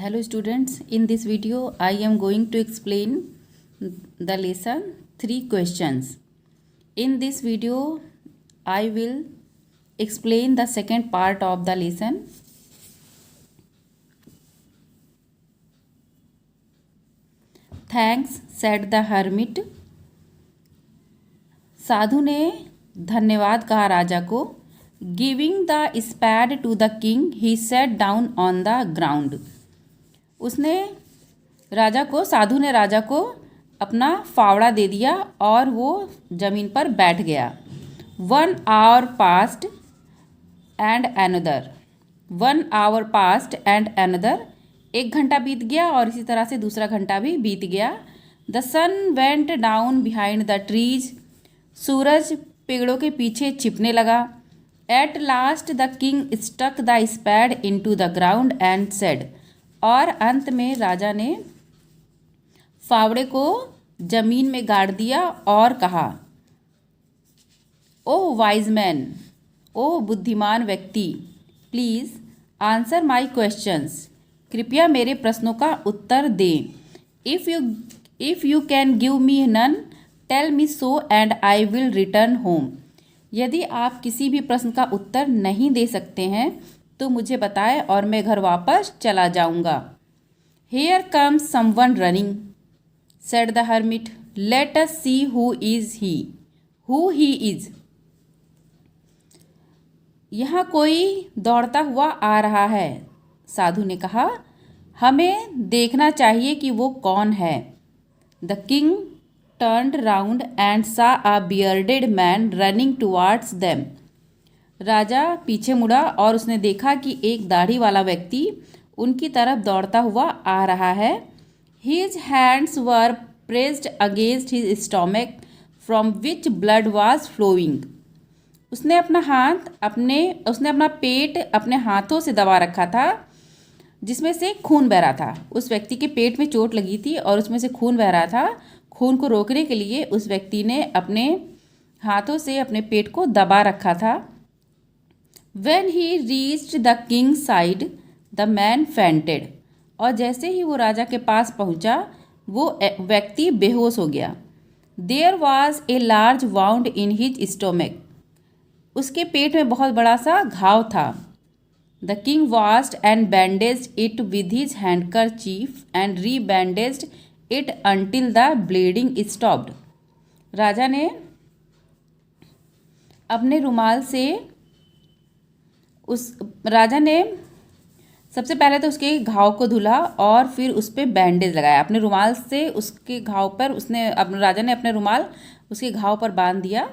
Hello students, in this video I am going to explain the lesson 3 questions. In this video I will explain the second part of the lesson. Thanks, said the hermit. साधु ने धन्यवाद कहा राजा को. Giving the spade to the king he sat down on the ground. साधु ने राजा को अपना फावड़ा दे दिया और वो जमीन पर बैठ गया. 1 hour passed and another. 1 hour passed and another. 1 घंटा बीत गया और इसी तरह से दूसरा घंटा भी बीत गया. The sun went down behind the trees. सूरज पेड़ों के पीछे छिपने लगा. At last the king stuck the spade into the ground and said. और अंत में राजा ने फावड़े को जमीन में गाड़ दिया और कहा, ओ वाइज मैन, ओ बुद्धिमान व्यक्ति, प्लीज़ आंसर माई क्वेश्चंस. कृपया मेरे प्रश्नों का उत्तर दें. If you can give me none tell me so and I will return home. यदि आप किसी भी प्रश्न का उत्तर नहीं दे सकते हैं तो मुझे बताएं और मैं घर वापस चला जाऊंगा. Here comes someone running, said the hermit. Let us see who he is. यहाँ कोई दौड़ता हुआ आ रहा है, साधु ने कहा. हमें देखना चाहिए कि वो कौन है. The king turned round and saw a bearded man running towards them. राजा पीछे मुड़ा और उसने देखा कि एक दाढ़ी वाला व्यक्ति उनकी तरफ दौड़ता हुआ आ रहा है. His hands were pressed against his stomach from which blood was flowing. उसने अपना पेट अपने हाथों से दबा रखा था जिसमें से खून बह रहा था. उस व्यक्ति के पेट में चोट लगी थी और उसमें से खून बह रहा था. खून को रोकने के लिए उस व्यक्ति ने अपने हाथों से अपने पेट को दबा रखा था. When he reached the king's side, the man fainted. और जैसे ही वो राजा के पास पहुंचा वो व्यक्ति बेहोश हो गया. There was a large wound in his stomach. उसके पेट में बहुत बड़ा सा घाव था. The king washed and bandaged it with his handkerchief and rebandaged it until the bleeding stopped. राजा ने सबसे पहले तो उसके घाव को धुला और फिर उस पर बैंडेज लगाया. अपने रुमाल से उसके घाव पर राजा ने अपने रुमाल उसके घाव पर बांध दिया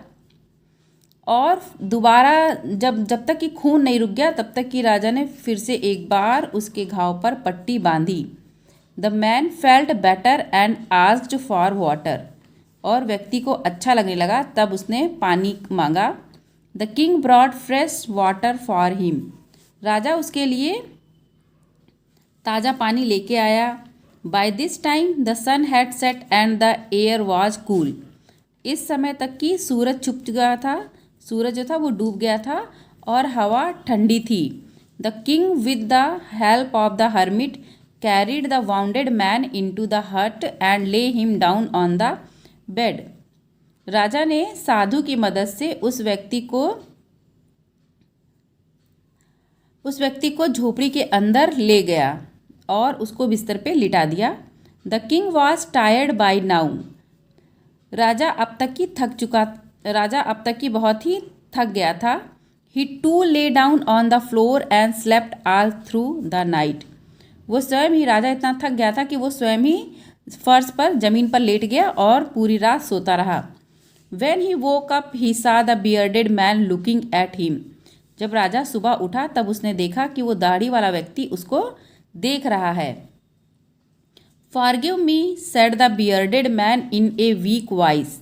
और दोबारा जब तक कि खून नहीं रुक गया तब तक कि राजा ने फिर से एक बार उसके घाव पर पट्टी बांधी. The man felt better and asked for water. और व्यक्ति को अच्छा लगने लगा तब उसने पानी मांगा. The king brought fresh water for him. राजा उसके लिए ताज़ा पानी लेके आया. By this time the sun had set and the air was cool. इस समय तक कि सूरज छुप गया था. सूरज जो था वो डूब गया था और हवा ठंडी थी. The king with the help of the hermit carried the wounded man into the hut and lay him down on the bed. राजा ने साधु की मदद से उस व्यक्ति को झोपड़ी के अंदर ले गया और उसको बिस्तर पे लिटा दिया. The king was tired by now. राजा अब तक की बहुत ही थक गया था. He too lay down on the floor and slept all through the night. राजा इतना थक गया था कि वो स्वयं ही फर्श पर जमीन पर लेट गया और पूरी रात सोता रहा. When he woke up, he saw the bearded man looking at him. जब राजा सुबह उठा तब उसने देखा कि वो दाढ़ी वाला व्यक्ति उसको देख रहा है. Forgive me, said the bearded man in a weak voice.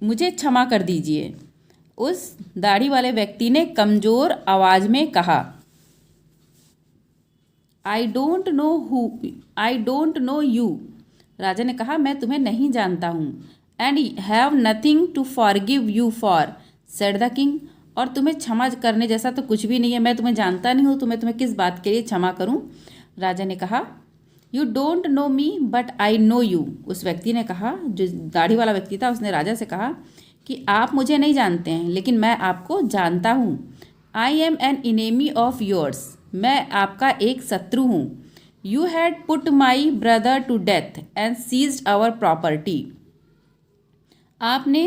मुझे क्षमा कर दीजिए, उस दाढ़ी वाले व्यक्ति ने कमजोर आवाज में कहा. I don't know you. राजा ने कहा, मैं तुम्हें नहीं जानता हूँ. And have nothing to forgive you for, said the king. और तुम्हें क्षमा करने जैसा तो कुछ भी नहीं है। मैं तुम्हें जानता नहीं हूँ, तुम्हें किस बात के लिए क्षमा करूँ? राजा ने कहा। You don't know me but I know you. उस व्यक्ति ने कहा, जो दाढ़ी वाला व्यक्ति था, उसने राजा से कहा कि आप मुझे नहीं जानते हैं, लेकिन मैं आपको जानता हूँ। I am an enemy of yours. मैं आपका एक शत्रु हूँ। You had put my brother to death and seized our property. आपने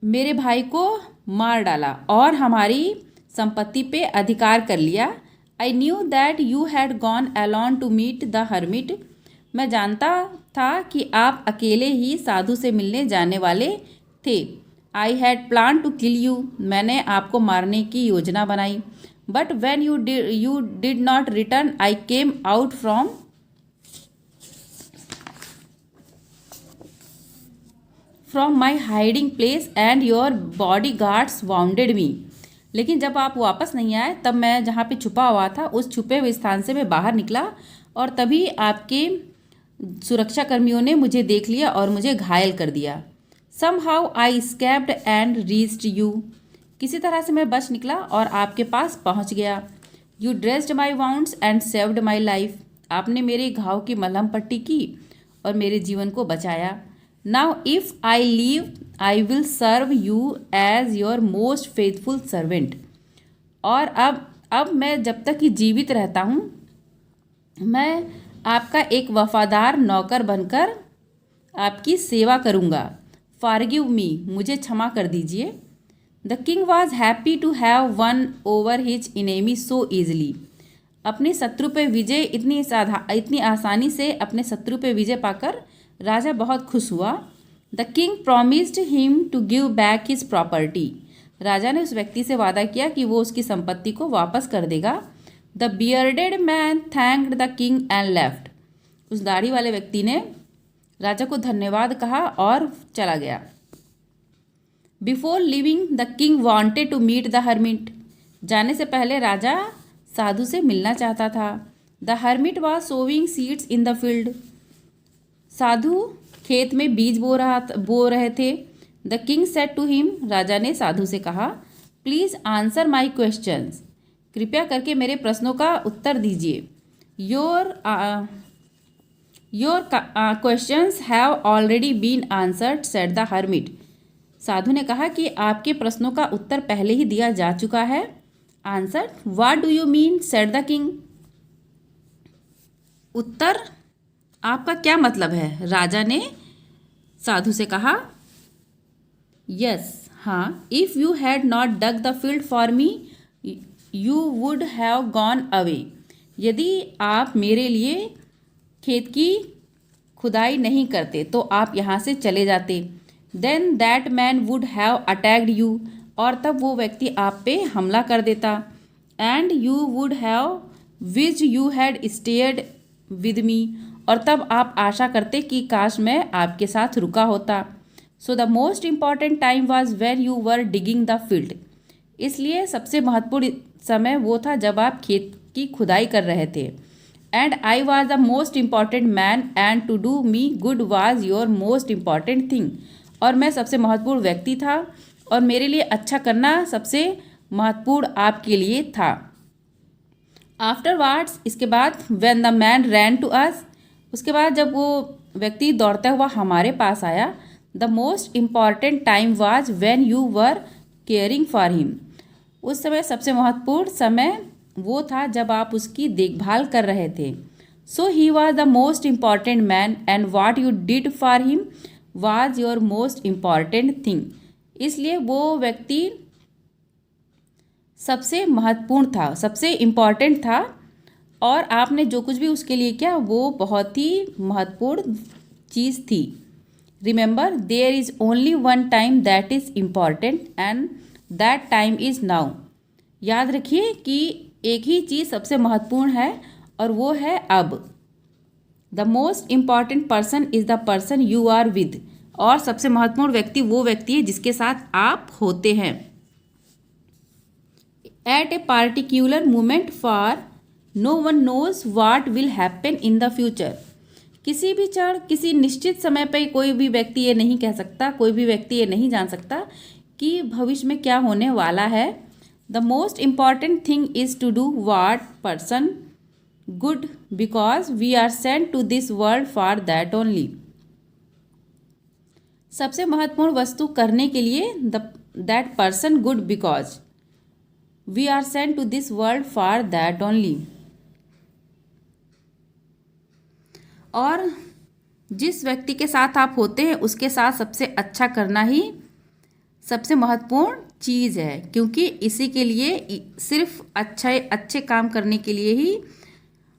मेरे भाई को मार डाला और हमारी संपत्ति पे अधिकार कर लिया। I knew that you had gone alone to meet the hermit. मैं जानता था कि आप अकेले ही साधु से मिलने जाने वाले थे। I had plan to kill you. मैंने आपको मारने की योजना बनाई। But when you did not return I came out from my hiding place and your body guards wounded me. लेकिन जब आप वापस नहीं आए, तब मैं जहाँ पे छुपा हुआ था, उस छुपे हुए स्थान से मैं बाहर निकला और तभी आपके सुरक्षा कर्मियों ने मुझे देख लिया और मुझे घायल कर दिया। Somehow I escaped and reached you. किसी तरह से मैं बच निकला और आपके पास पहुँच गया। You dressed my wounds and saved my life. आपने मेरे घाव की मलहम पट्टी की और मेरे जीवन को बचाया। Now if I live I will serve you as your most faithful servant. और अब मैं जब तक कि जीवित रहता हूँ, मैं आपका एक वफादार नौकर बनकर आपकी सेवा करूँगा। Forgive me. मुझे क्षमा कर दीजिए। The king was happy to have won over his enemy so easily. अपने शत्रु पे विजय इतनी आसानी से अपने शत्रु पे विजय पाकर राजा बहुत खुश हुआ। The king promised him to give back his property. राजा ने उस व्यक्ति से वादा किया कि वो उसकी संपत्ति को वापस कर देगा। The bearded man thanked the king and left. उस दाढ़ी वाले व्यक्ति ने राजा को धन्यवाद कहा और चला गया। Before leaving the king wanted to meet the hermit. जाने से पहले राजा साधु से मिलना चाहता था। The hermit was sowing seeds in the field. साधु खेत में बीज बो रहे थे। The king said to him. राजा ने साधु से कहा, प्लीज़ आंसर माई क्वेश्चंस। कृपया करके मेरे प्रश्नों का उत्तर दीजिए। Your questions have already been answered said the hermit. साधु ने कहा कि आपके प्रश्नों का उत्तर पहले ही दिया जा चुका है। Answer what do you mean said the king. उत्तर आपका क्या मतलब है? राजा ने साधु से कहा। यस, हाँ। If you had not dug the field for me you would have gone away. यदि आप मेरे लिए खेत की खुदाई नहीं करते तो आप यहाँ से चले जाते। Then that man would have attacked you. और तब वो व्यक्ति आप पे हमला कर देता। And you would have which you had stayed with me. और तब आप आशा करते कि काश मैं आपके साथ रुका होता। So the most important time was when you were digging the field. इसलिए सबसे महत्वपूर्ण समय वो था जब आप खेत की खुदाई कर रहे थे। And I was the most important man and to do me good was your most important thing. और मैं सबसे महत्वपूर्ण व्यक्ति था और मेरे लिए अच्छा करना सबसे महत्वपूर्ण आपके लिए था। आफ्टरवार्ड्स, इसके बाद, when the man ran to us. उसके बाद जब वो व्यक्ति दौड़ता हुआ हमारे पास आया। The most important time was when you were caring for him. उस समय सबसे महत्वपूर्ण समय वो था जब आप उसकी देखभाल कर रहे थे। So he was the most important man and what you did for him was your most important thing. इसलिए वो व्यक्ति सबसे महत्वपूर्ण था, सबसे इम्पॉर्टेंट था और आपने जो कुछ भी उसके लिए किया वो बहुत ही महत्वपूर्ण चीज़ थी। Remember there is only one time that is important and that time is now. याद रखिए कि एक ही चीज़ सबसे महत्वपूर्ण है और वो है अब। The most important person is the person you are with. और सबसे महत्वपूर्ण व्यक्ति वो व्यक्ति है जिसके साथ आप होते हैं। At a particular moment for no one knows what will happen in the future. किसी भी क्षण, किसी निश्चित समय पर कोई भी व्यक्ति ये नहीं कह सकता, कोई भी व्यक्ति ये नहीं जान सकता कि भविष्य में क्या होने वाला है। The most important thing is to do what person good because we are sent to this world for that only. सबसे महत्वपूर्ण वस्तु करने के लिए that person good because we are sent to this world for that only. और जिस व्यक्ति के साथ आप होते हैं उसके साथ सबसे अच्छा करना ही सबसे महत्वपूर्ण चीज़ है, क्योंकि इसी के लिए सिर्फ अच्छे काम करने के लिए ही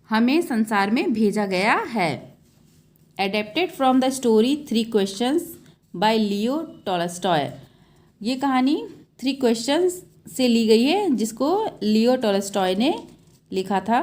हमें संसार में भेजा गया है। Adapted from the story 3 questions bye Leo Tolstoy. ये कहानी 3 क्वेश्चंस से ली गई है जिसको लियो टॉलस्टॉय ने लिखा था।